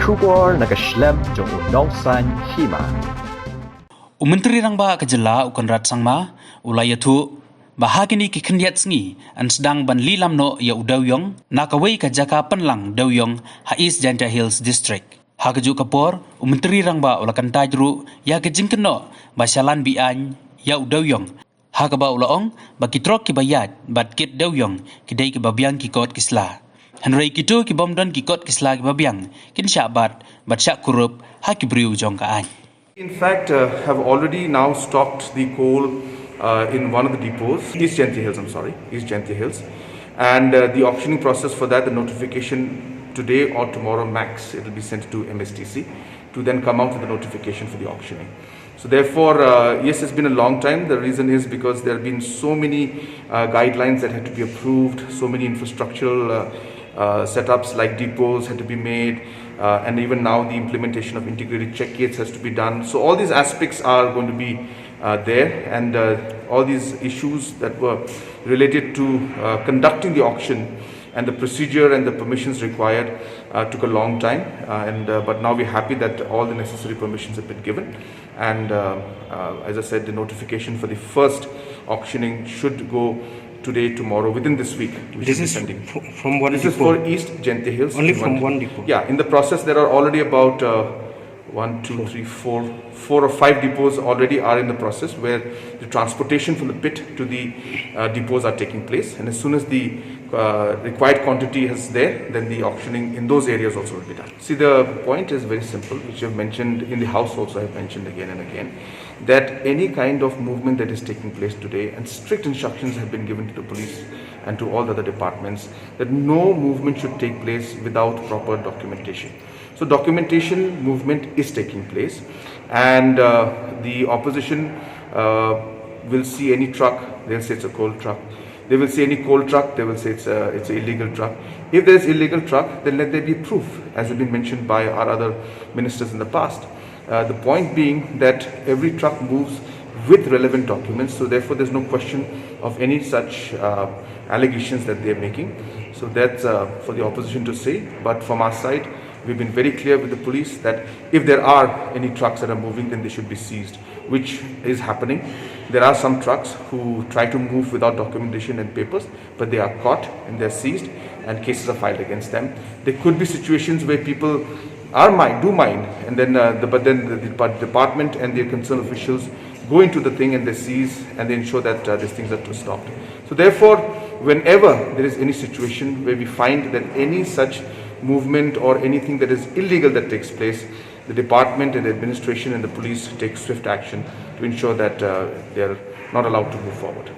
Shubor nagaslem jong udongsan Hima. Myntri Rangbah kejela ukon rat sangma ulayatu bahagini ki kendiat sengi an Sdang ban lilam no ya Dewiong nakawai ka jaka penlang Dewiong ha East Jaintia Hills District. Ha keju kapor Myntri Rangbah ulakan tajru ya kejingken no basyalan bian ya Dewiong. Ha kaba ulaong baki trok ki bayat bat kit Dewiong kidai ki babiang ki kot kisla. Henry kitu ki bomdon ki kot kisla ki babiang kin syabat bat syak kurup ha ki briu jong ka an. In fact, have already now stopped the coal in one of the depots, East Jaintia Hills. And the auctioning process for that, the notification today or tomorrow max, it will be sent to MSTC to then come out with the notification for the auctioning. So therefore, yes, it's been a long time. The reason is because there have been so many guidelines that had to be approved, so many infrastructural setups like depots had to be made, and even now the implementation of integrated check gates has to be done. So all these aspects are going to be there, and all these issues that were related to conducting the auction and the procedure and the permissions required took a long time, but now we're happy that all the necessary permissions have been given, and as I said, the notification for the first auctioning should go today, tomorrow, within this week. This is from one depot? This is for East Jaintia Hills. Only from one depot? Yeah, in the process there are already about 4 or 5 depots already are in the process where the transportation from the pit to the depots are taking place, and as soon as the required quantity is there, then the auctioning in those areas also will be done. See, the point is very simple, which I've mentioned in the house also, I've mentioned again and again, that any kind of movement that is taking place today, and strict instructions have been given to the police and to all the other departments, that no movement should take place without proper documentation. So documentation movement is taking place, and the opposition will see any truck, they'll say it's a coal truck. They will see any coal truck, they will say it's an illegal truck. If there is illegal truck, then let there be proof, as has been mentioned by our other ministers in the past. The point being that every truck moves with relevant documents, so therefore there's no question of any such allegations that they're making. So that's for the opposition to say, but from our side, we've been very clear with the police that if there are any trucks that are moving, then they should be seized, which is happening. There are some trucks who try to move without documentation and papers, but they are caught and they're seized and cases are filed against them. There could be situations where people do mind, and then the department and their concerned officials go into the thing and they seize and they ensure that these things are stopped. So therefore, whenever there is any situation where we find that any such movement or anything that is illegal that takes place, the department and the administration and the police take swift action to ensure that they are not allowed to move forward.